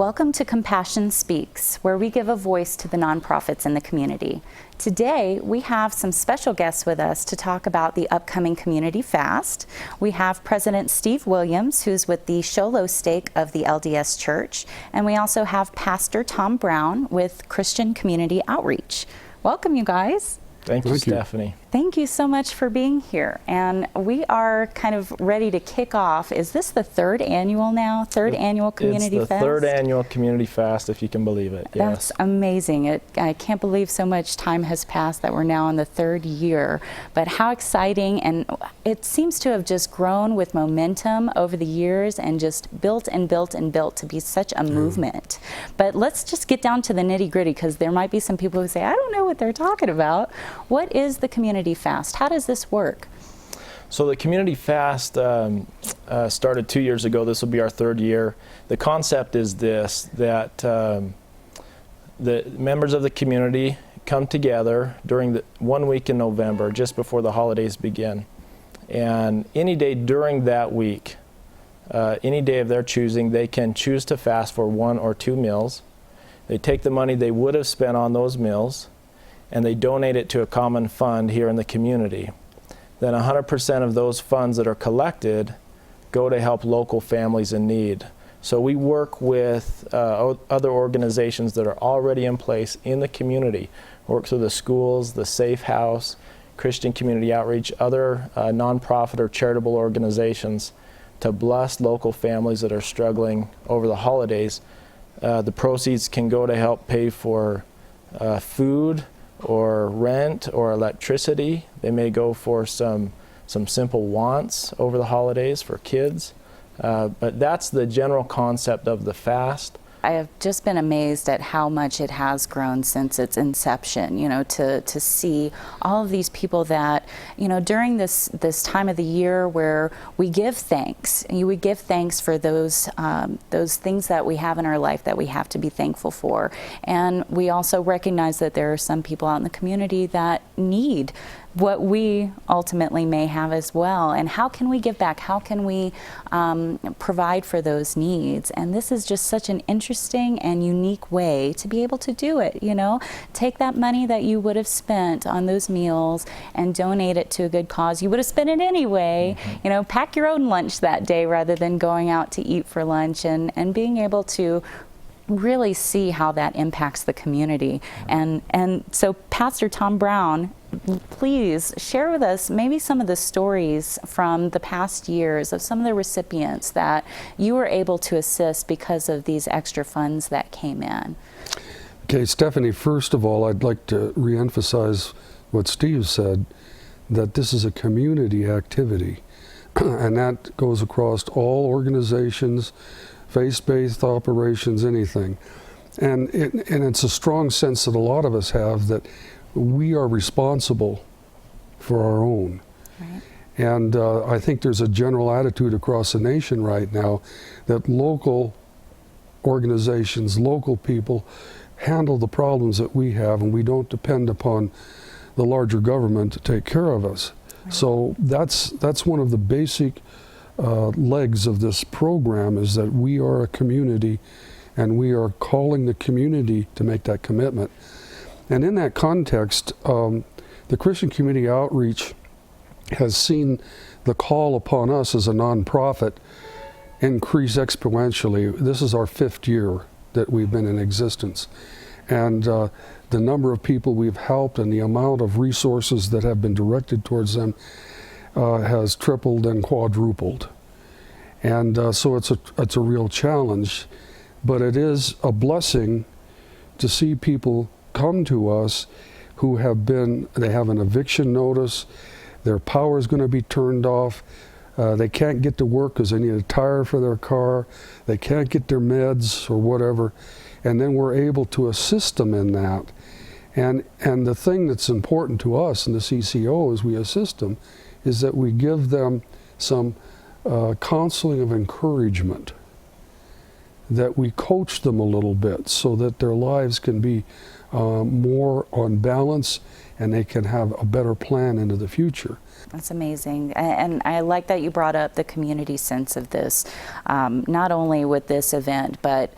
Welcome to Compassion Speaks, where we give a voice to the nonprofits in the community. Today, we have some special guests with us to talk about the upcoming Community Fast. We have President Steve Williams, who's with the Show Low Stake of the LDS Church, and we also have Pastor Tom Brown with Christian Community Outreach. Welcome, you guys. Thank you, Stephanie. Thank you so much for being here. And we are kind of ready to kick off. Is this the third annual now? Third annual Community Fast? It's the third annual Community Fast, if you can believe it. Yes. That's amazing. I can't believe so much time has passed that we're now in the third year. But how exciting. And it seems to have just grown with momentum over the years and just built and built and built to be such a movement. But let's just get down to the nitty gritty, because there might be some people who say, I don't know what they're talking about. What is the Community Fast? How does this work? So the Community Fast started 2 years ago. This will be our third year. The concept is this, that the members of the community come together during the 1 week in November, just before the holidays begin. And any day during that week, any day of their choosing, they can choose to fast for 1 or 2 meals. They take the money they would have spent on those meals, and they donate it to a common fund here in the community. Then 100% of those funds that are collected go to help local families in need. So we work with other organizations that are already in place in the community. Work through the schools, the Safe House, Christian Community Outreach, other nonprofit or charitable organizations to bless local families that are struggling over the holidays. The proceeds can go to help pay for food, or rent, or electricity. They may go for some simple wants over the holidays for kids. But that's the general concept of the fast. I have just been amazed at how much it has grown since its inception, you know, to see all of these people that, you know, during this time of the year where we give thanks, we give thanks for those things that we have in our life that we have to be thankful for. And we also recognize that there are some people out in the community that need what we ultimately may have as well. And how can we give back? How can we provide for those needs? And this is just such an interesting and unique way to be able to do it, you know? Take that money that you would have spent on those meals and donate it to a good cause. You would have spent it anyway. You know, pack your own lunch that day rather than going out to eat for lunch, and being able to really see how that impacts the community. And so Pastor Tom Brown, please share with us maybe some of the stories from the past years of some of the recipients that you were able to assist because of these extra funds that came in. Okay, Stephanie, first of all, I'd like to reemphasize what Steve said, that this is a community activity, and that goes across all organizations, faith-based operations, anything. And it's a strong sense that a lot of us have that we are responsible for our own. Right. And I think there's a general attitude across the nation right now that local organizations, local people handle the problems that we have, and we don't depend upon the larger government to take care of us. Right. So that's one of the basic legs of this program, is that we are a community and we are calling the community to make that commitment. And in that context, the Christian Community Outreach has seen the call upon us as a nonprofit increase exponentially. This is our 5th year that we've been in existence. And the number of people we've helped and the amount of resources that have been directed towards them has tripled and quadrupled. And so it's a real challenge, but it is a blessing to see people come to us who they have an eviction notice, their power is going to be turned off, they can't get to work because they need a tire for their car, they can't get their meds or whatever, and then we're able to assist them in that. And the thing that's important to us in the CCO as we assist them is that we give them some counseling of encouragement, that we coach them a little bit so that their lives can be more on balance and they can have a better plan into the future. That's amazing. And I like that you brought up the community sense of this, not only with this event, but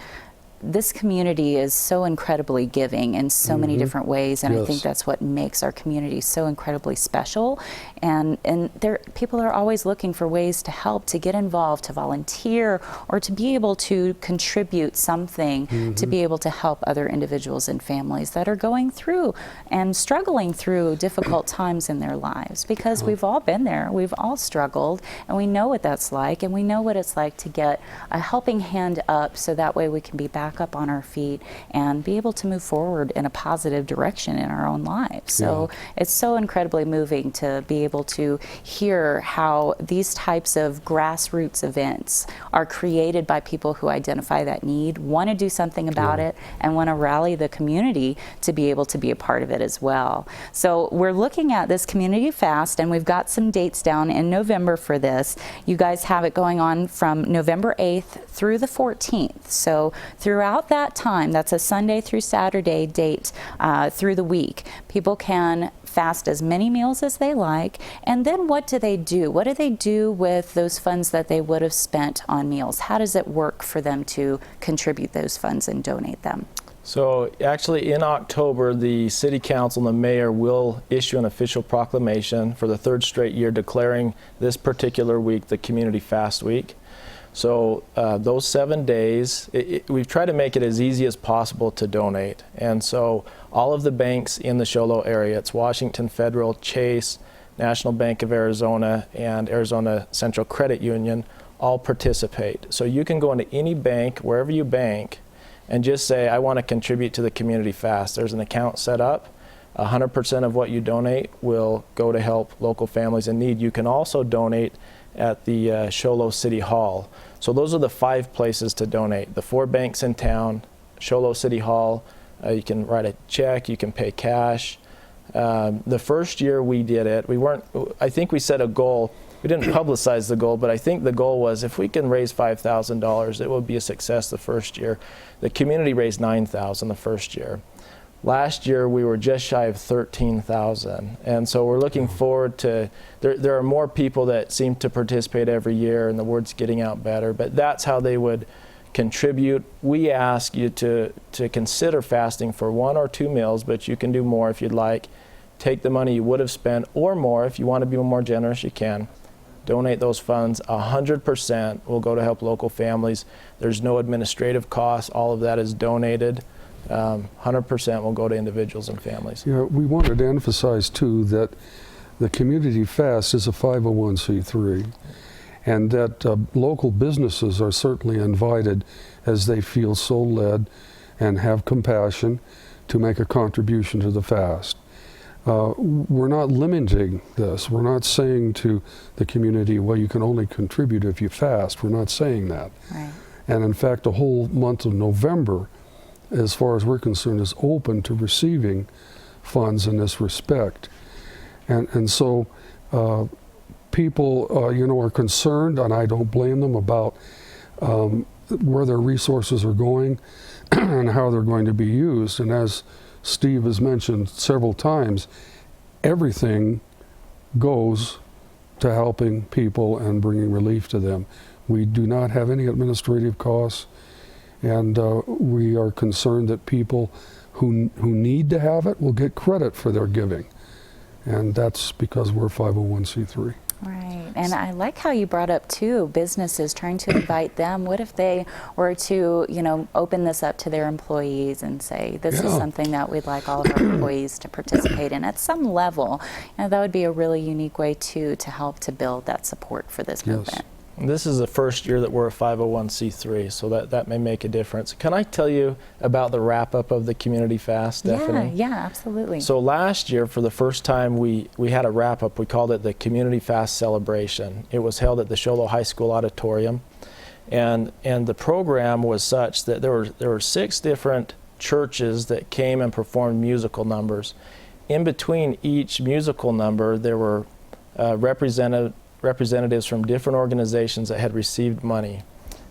this community is so incredibly giving in so many different ways, and I think Yes. that's what makes our community so incredibly special. And people are always looking for ways to help, to get involved, to volunteer, or to be able to contribute something to be able to help other individuals and families that are going through and struggling through difficult times in their lives, because we've all been there, we've all struggled, and we know what that's like, and we know what it's like to get a helping hand up, so that way we can be back up on our feet and be able to move forward in a positive direction in our own lives. So it's so incredibly moving to be able to hear how these types of grassroots events are created by people who identify that need, want to do something about it, and want to rally the community to be able to be a part of it as well. So we're looking at this community fast, and we've got some dates down in November for this. You guys have it going on from November 8th through the 14th. So throughout that time, that's a Sunday through Saturday date through the week, people can fast as many meals as they like. And then what do they do? What do they do with those funds that they would have spent on meals? How does it work for them to contribute those funds and donate them? So actually in October, the City Council and the Mayor will issue an official proclamation for the third straight year declaring this particular week the Community Fast Week. So those 7 days, we've tried to make it as easy as possible to donate. And so all of the banks in the Show Low area, it's Washington Federal, Chase, National Bank of Arizona, and Arizona Central Credit Union all participate. So you can go into any bank, wherever you bank, and just say, I want to contribute to the Community Fast. There's an account set up. 100% of what you donate will go to help local families in need. You can also donate at the Show Low City Hall. So those are the 5 places to donate. The 4 banks in town, Show Low City Hall, you can write a check, you can pay cash. The first year we did it, I think we set a goal. We didn't publicize the goal, but I think the goal was if we can raise $5,000, it will be a success the first year. The community raised $9,000 the first year. Last year we were just shy of $13,000, and so we're looking forward to, there are more people that seem to participate every year, and the word's getting out better, but that's how they would contribute. We ask you to consider fasting for 1 or 2 meals, but you can do more if you'd like. Take the money you would have spent or more. If you want to be more generous, you can. Donate those funds. 100% will go to help local families. There's no administrative costs. All of that is donated. 100% will go to individuals and families. Yeah, we wanted to emphasize too that the Community Fast is a 501c3, and that local businesses are certainly invited as they feel so led and have compassion to make a contribution to the fast. We're not limiting this. We're not saying to the community, well, you can only contribute if you fast. We're not saying that. Right. And in fact, the whole month of November, as far as we're concerned, is open to receiving funds in this respect. And so people, are concerned, and I don't blame them, about where their resources are going and how they're going to be used. And as Steve has mentioned several times, everything goes to helping people and bringing relief to them. We do not have any administrative costs, and we are concerned that people who need to have it will get credit for their giving. And that's because we're 501c3. Right, and I like how you brought up too, businesses, trying to invite them. What if they were to, open this up to their employees and say, this is something that we'd like all of our employees to participate in at some level. That would be a really unique way too to help to build that support for this movement. This is the first year that we're a 501c3, so that may make a difference. Can I tell you about the wrap-up of the Community Fast, Stephanie? Yeah, absolutely. So last year, for the first time, we had a wrap-up. We called it the Community Fast Celebration. It was held at the Show Low High School Auditorium, and the program was such that there were 6 different churches that came and performed musical numbers. In between each musical number, there were representatives from different organizations that had received money,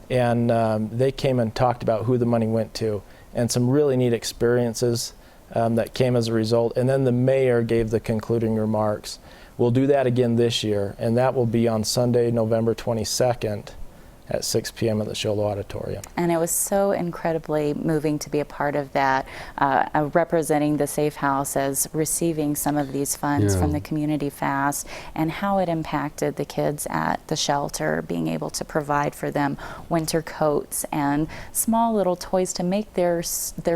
and they came and talked about who the money went to, and some really neat experiences that came as a result. And then the mayor gave the concluding remarks. We'll do that again this year, and that will be on Sunday, November 22nd at 6 p.m. at the Show Low Auditorium. And it was so incredibly moving to be a part of that, representing the Safe House as receiving some of these funds from the Community Fast, and how it impacted the kids at the shelter, being able to provide for them winter coats and small little toys to make their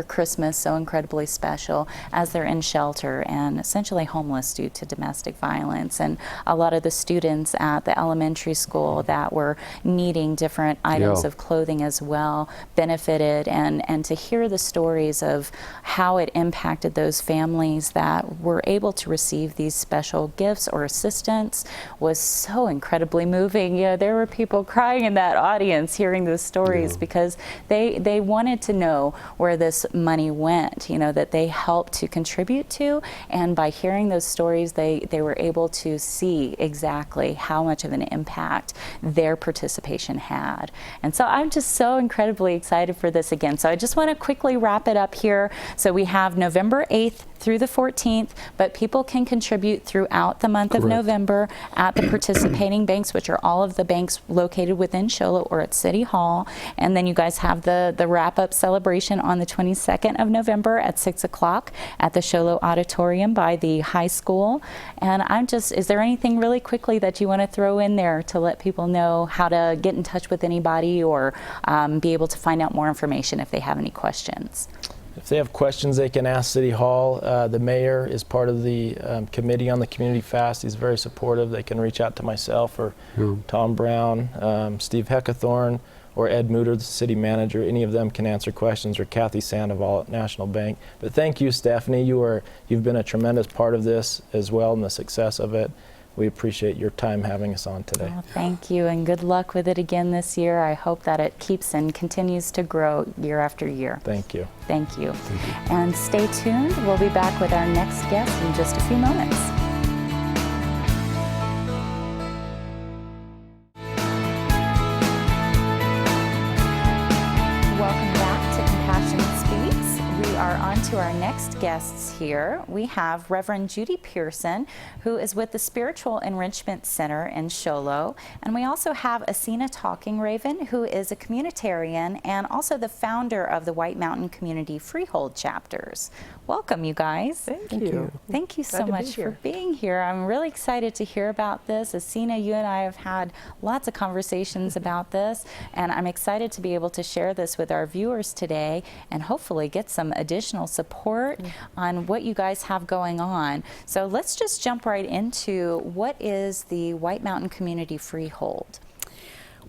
Christmas so incredibly special as they're in shelter and essentially homeless due to domestic violence. And a lot of the students at the elementary school that were needing different items of clothing as well benefited, and to hear the stories of how it impacted those families that were able to receive these special gifts or assistance was so incredibly moving. There were people crying in that audience hearing those stories because they wanted to know where this money went, that they helped to contribute to, and by hearing those stories they were able to see exactly how much of an impact their participation had. And so I'm just so incredibly excited for this again. So I just want to quickly wrap it up here. So we have November 8th through the 14th, but people can contribute throughout the month of November at the participating banks, which are all of the banks located within Show Low or at City Hall. And then you guys have the wrap-up celebration on the 22nd of November at 6 o'clock at the Show Low Auditorium by the high school. And is there anything really quickly that you want to throw in there to let people know how to get in touch with anybody or be able to find out more information if they have any questions? If they have questions, they can ask City Hall. The mayor is part of the committee on the Community Fast. He's very supportive. They can reach out to myself or Tom Brown, Steve Heckathorn, or Ed Muter, the city manager. Any of them can answer questions, or Kathy Sandoval at National Bank. But thank you, Stephanie. You've been a tremendous part of this as well, and the success of it. We appreciate your time having us on today. Well, thank you, and good luck with it again this year. I hope that it keeps and continues to grow year after year. Thank you. Thank you. And stay tuned. We'll be back with our next guest in just a few moments. Welcome back to Compassion Speaks. We are on to our next guests here. We have Reverend Judy Pearson, who is with the Spiritual Enrichment Center in Show Low. And we also have Asina Talking Raven, who is a communitarian and also the founder of the White Mountain Community Freehold chapters. Welcome, you guys. Thank you. Thank you so much for being here. I'm really excited to hear about this. Asina, you and I have had lots of conversations about this, and I'm excited to be able to share this with our viewers today and hopefully get some additional support on what you guys have going on. So let's just jump right into what is the White Mountain Community Freehold?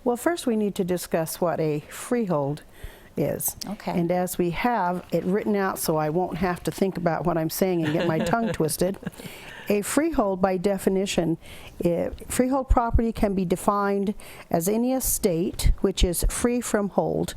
Well, first we need to discuss what a freehold is. Okay. And as we have it written out so I won't have to think about what I'm saying and get my tongue twisted, a freehold by definition, freehold property can be defined as any estate which is free from hold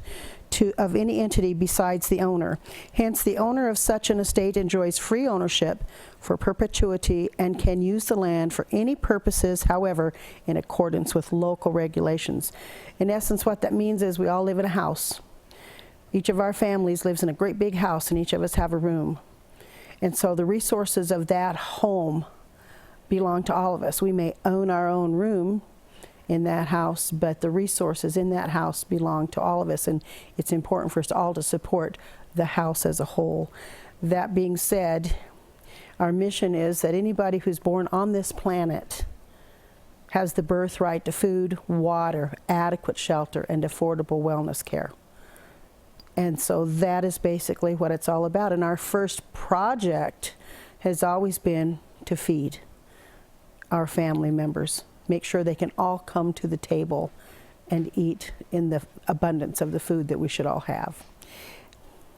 of any entity besides the owner. Hence, the owner of such an estate enjoys free ownership for perpetuity and can use the land for any purposes, however, in accordance with local regulations. In essence, what that means is we all live in a house. Each of our families lives in a great big house, and each of us have a room. And so the resources of that home belong to all of us. We may own our own room in that house, but the resources in that house belong to all of us, and it's important for us all to support the house as a whole. That being said, our mission is that anybody who's born on this planet has the birthright to food, water, adequate shelter, and affordable wellness care. And so that is basically what it's all about. And our first project has always been to feed our family members, make sure they can all come to the table and eat in the abundance of the food that we should all have.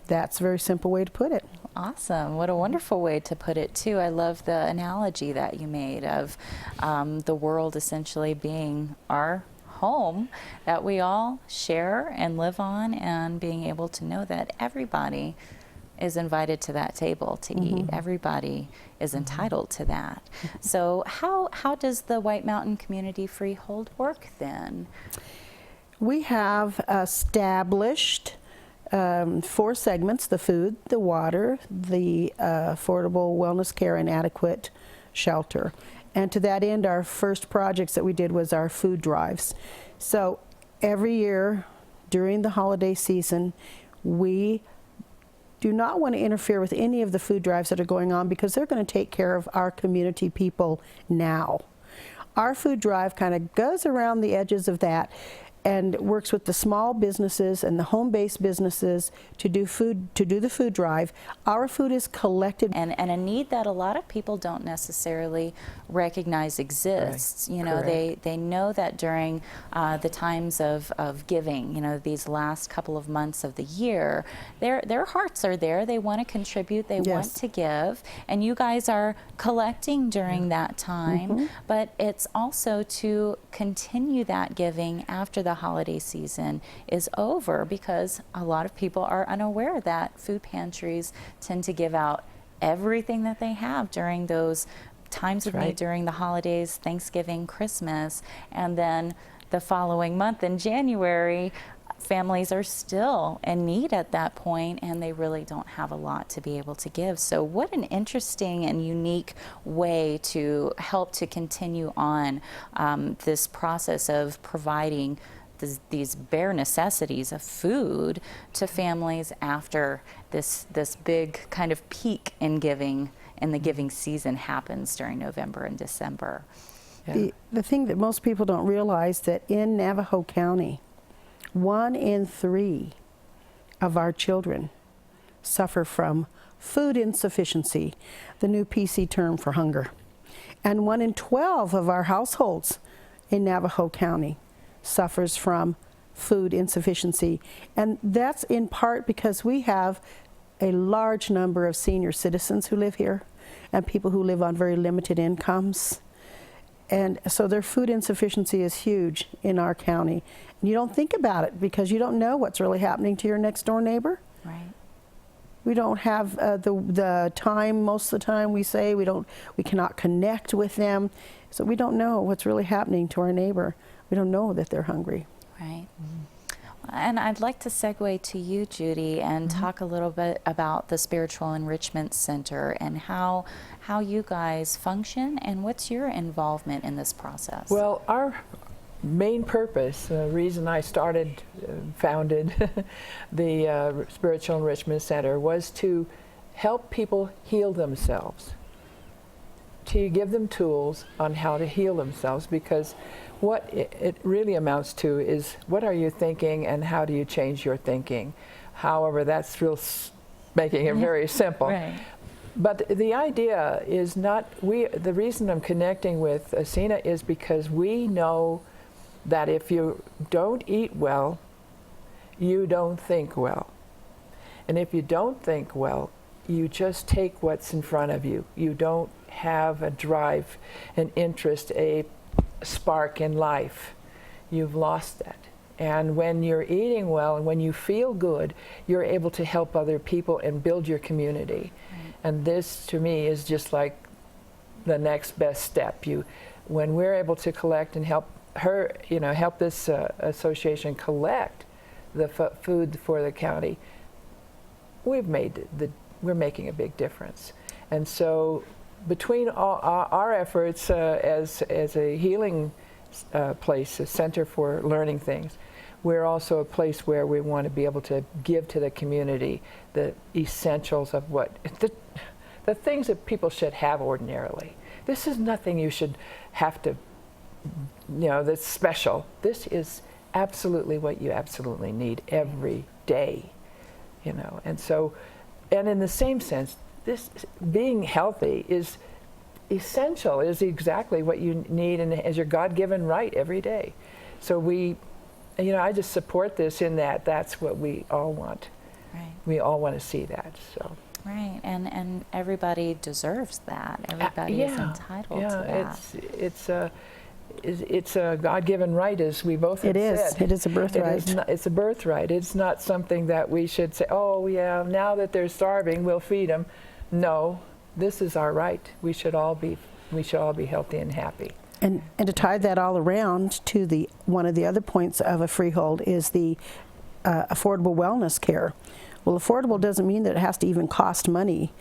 That's a very simple way to put it. Awesome. What a wonderful way to put it, too. I love the analogy that you made of the world essentially being our home that we all share and live on, and being able to know that everybody is invited to that table to eat. Everybody is entitled to that. So how does the White Mountain Community Freehold work then? We have established 4 segments: the food, the water, the affordable wellness care, and adequate shelter. And to that end, our first projects that we did was our food drives. So every year during the holiday season, we do not want to interfere with any of the food drives that are going on because they're going to take care of our community people now. Our food drive kind of goes around the edges of that and works with the small businesses and the home-based businesses to do the food drive. Our food is collected. And a need that a lot of people don't necessarily recognize exists. Right. You know, Correct. they know that during the times of giving, you know, these last couple of months of the year, their hearts are there. They want to contribute. They want Yes. to give. And you guys are collecting during that time. Mm-hmm. But it's also to continue that giving after the holiday season is over, because a lot of people are unaware that food pantries tend to give out everything that they have during those times of That's need, right. during the holidays, Thanksgiving, Christmas, and then the following month in January, families are still in need at that point, and they really don't have a lot to be able to give. So what an interesting and unique way to help to continue on this process of providing these bare necessities of food to families after this big kind of peak in giving, and the giving season happens during November and December. Yeah. The thing that most people don't realize, that in Navajo County, 1 in 3 of our children suffer from food insufficiency, the new PC term for hunger. And 1 in 12 of our households in Navajo County suffers from food insufficiency. And that's in part because we have a large number of senior citizens who live here and people who live on very limited incomes. And so their food insufficiency is huge in our county. And you don't think about it because you don't know what's really happening to your next door neighbor. Right. We don't have the time, most of the time we say we cannot connect with them. So we don't know what's really happening to our neighbor. We don't know that they're hungry. Right. And I'd like to segue to you, Judy, and talk a little bit about the Spiritual Enrichment Center and how you guys function and what's your involvement in this process. Well, our main purpose, the reason I founded the Spiritual Enrichment Center, was to help people heal themselves, to give them tools on how to heal themselves, because what it really amounts to is, what are you thinking and how do you change your thinking? However, that's making it very simple. Right. But the idea is not, the reason I'm connecting with Asina is because we know that if you don't eat well, you don't think well. And if you don't think well, you just take what's in front of you. You don't have a drive, an interest, a spark in life. You've lost that. And when you're eating well and when you feel good, you're able to help other people and build your community. Right. And this, to me, is just like the next best step. When we're able to collect and help her, help this association collect the food for the county, we're making a big difference. And so, between all our efforts as a healing place, a center for learning things, we're also a place where we want to be able to give to the community the essentials of the things that people should have ordinarily. This is nothing you should have to, that's special. This is absolutely what you absolutely need every day, And so, and in the same sense, this being healthy is essential, is exactly what you need and as your God-given right every day. So I just support this in that's what we all want. Right. We all want to see that. So. Right, and everybody deserves that. Everybody is entitled to that. It's a God-given right, as we both have said. It is a birthright. It's a birthright. It's not something that we should say, oh yeah, now that they're starving, we'll feed them. No, this is our right. We should all be healthy and happy. And to tie that all around to one of the other points of a freehold is the affordable wellness care. Well, affordable doesn't mean that it has to even cost money.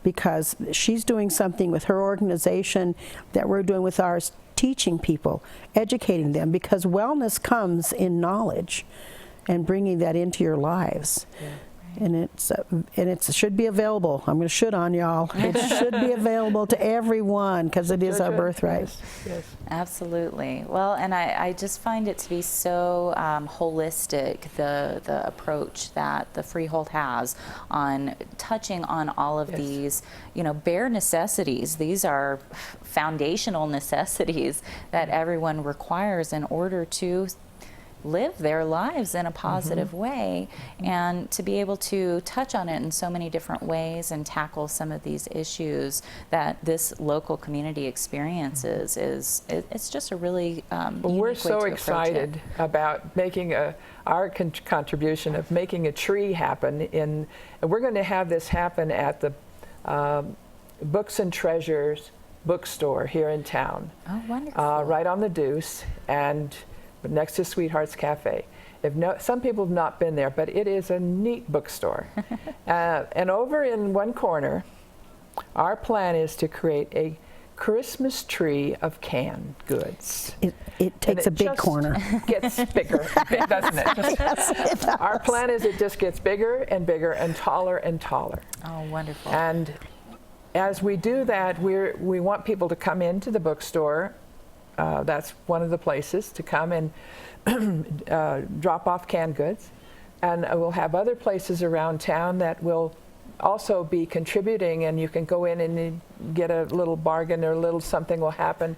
because she's doing something with her organization that we're doing with ours, teaching people, educating them, because wellness comes in knowledge and bringing that into your lives. And it should be available. I'm going to should on y'all. It should be available to everyone because it is our birthright. Yes, yes. Absolutely. Well, and I just find it to be so holistic, the approach that the Freehold has on touching on all of Yes. these, bare necessities. These are foundational necessities that everyone requires in order to live their lives in a positive way, and to be able to touch on it in so many different ways and tackle some of these issues that this local community experiences it's just a really Well, unique we're way so to approach excited it. about making our contribution of making a tree happen. And we're going to have this happen at the Books and Treasures bookstore here in town, Oh, wonderful. right on the Deuce, and next to Sweethearts Cafe. Some people have not been there, but it is a neat bookstore. And over in one corner, our plan is to create a Christmas tree of canned goods. It takes a big corner. Gets bigger, doesn't it? Our plan is it just gets bigger and bigger and taller and taller. Oh, wonderful. And as we do that, we want people to come into the bookstore. That's one of the places to come and drop off canned goods. And we'll have other places around town that will also be contributing, and you can go in and get a little bargain or a little something will happen,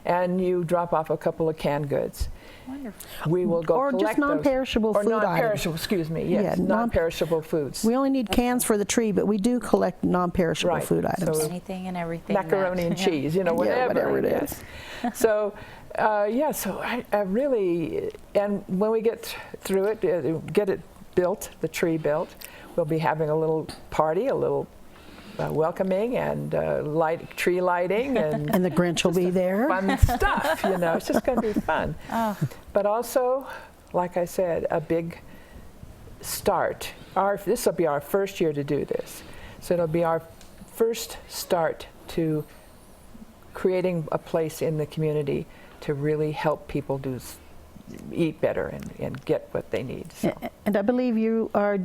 and you drop off a couple of canned goods. Wonderful. We will go Or collect just non-perishable those. food Or items. non-perishable, excuse me, yes, Yeah, non-perishable foods. We only need cans for the tree, but we do collect non-perishable Right. food items. So- Anything and everything. Macaroni and yeah. cheese, whatever. Yeah, whatever it yes. So, so I really, and when we get through it, get it built, the tree built, we'll be having a little party, a little welcoming and tree lighting and And the Grinch will be there. fun stuff. It's just going to be fun. Oh. But also, like I said, a big start. This will be our first year to do this, so it'll be our first start to creating a place in the community to really help people eat better and get what they need. So. And I believe you are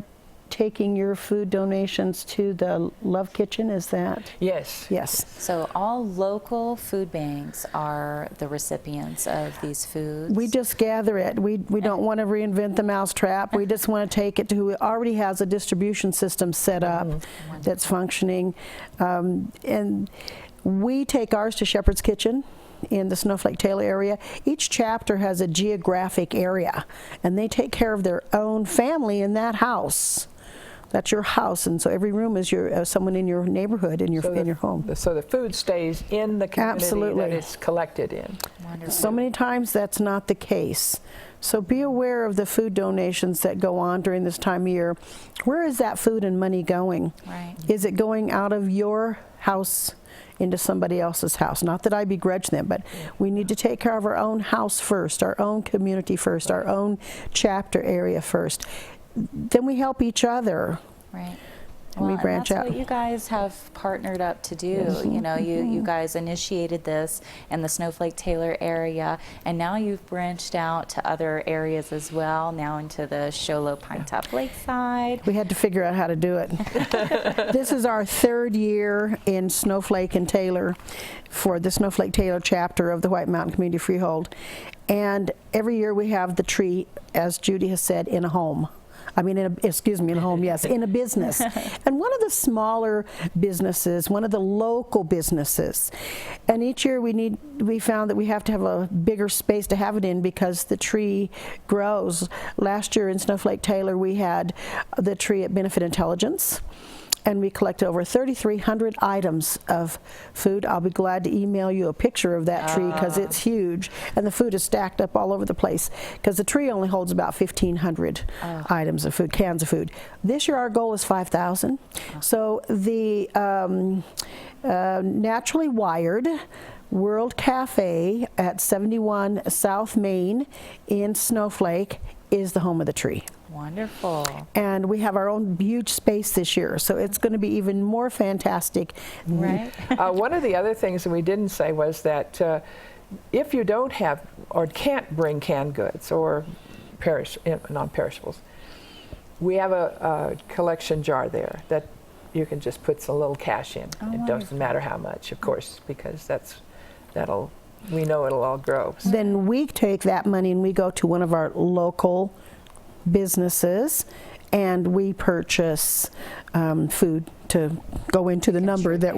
taking your food donations to the Love Kitchen, is that? Yes. Yes. So all local food banks are the recipients of these foods. We just gather it. We don't want to reinvent the mousetrap. We just want to take it to who already has a distribution system set up that's functioning. And we take ours to Shepherd's Kitchen in the Snowflake Taylor area. Each chapter has a geographic area, and they take care of their own family in that house. That's your house, and so every room is someone in your neighborhood, in your home. So the food stays in the community Absolutely. that it's collected in. Wonderful. So many times that's not the case. So be aware of the food donations that go on during this time of year. Where is that food and money going? Right. Is it going out of your house into somebody else's house? Not that I begrudge them, but we need to take care of our own house first, our own community first, our own chapter area first. Then we help each other. Right. And we Well, branch that's out. what you guys have partnered up to do. You guys initiated this in the Snowflake Taylor area, and now you've branched out to other areas as well, now into the Show Low Pine Top Lakeside. We had to figure out how to do it. This is our third year in Snowflake and Taylor for the Snowflake Taylor chapter of the White Mountain Community Freehold. And every year we have the tree, as Judy has said, in a home. In a home, yes, in a business. And one of the smaller businesses, one of the local businesses. And each year we found that we have to have a bigger space to have it in because the tree grows. Last year in Snowflake Taylor, we had the tree at Benefit Intelligence. And we collected over 3,300 items of food. I'll be glad to email you a picture of that tree because it's huge. And the food is stacked up all over the place because the tree only holds about 1,500 items of food, cans of food. This year our goal is 5,000. So the Naturally Wired World Cafe at 71 South Main in Snowflake is the home of the tree. Wonderful. And we have our own huge space this year, so it's going to be even more fantastic. Right? One of the other things that we didn't say was that if you don't have or can't bring canned goods or non-perishables, we have a collection jar there that you can just put some little cash in. Oh, It doesn't matter how much, of course, because we know it'll all grow. Then we take that money and we go to one of our local businesses and we purchase food to go into the number that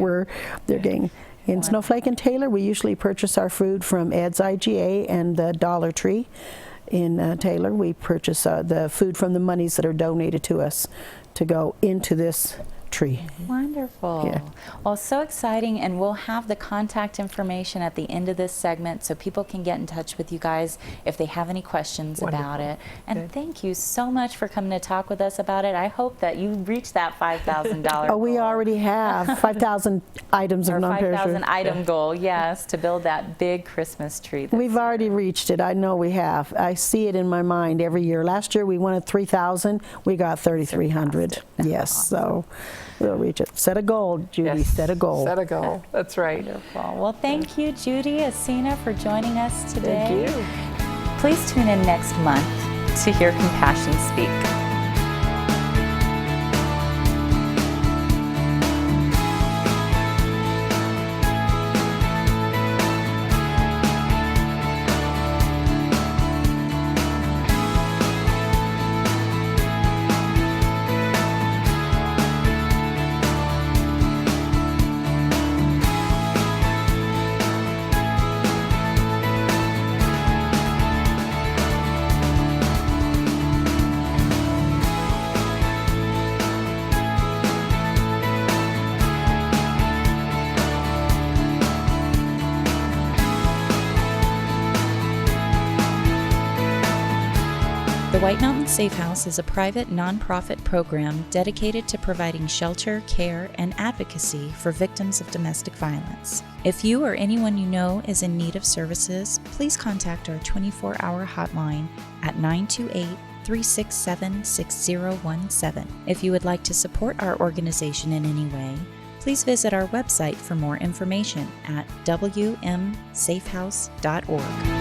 they're getting. In Snowflake and Taylor, we usually purchase our food from Ed's IGA and the Dollar Tree. In Taylor, we purchase the food from the monies that are donated to us to go into this tree. Wonderful. Yeah. Well, so exciting, and we'll have the contact information at the end of this segment so people can get in touch with you guys if they have any questions about it. And Good. thank you so much for coming to talk with us about it. I hope that you reach that $5,000 Oh, we goal. already have 5,000 items of Or non-perishable. 5,000 item goal, yes, to build that big Christmas tree. We've already reached it. I know we have. I see it in my mind every year. Last year we wanted 3,000. We got 3,300. Yes, so we'll reach it. Set a goal, Judy. Yes. Set a goal. Set a goal. That's right. Wonderful. Well, thank you, Judy, Asina, for joining us today. Thank you. Please tune in next month to hear Compassion Speak. The White Mountain Safe House is a private nonprofit program dedicated to providing shelter, care, and advocacy for victims of domestic violence. If you or anyone you know is in need of services, please contact our 24-hour hotline at 928-367-6017. If you would like to support our organization in any way, please visit our website for more information at wmsafehouse.org.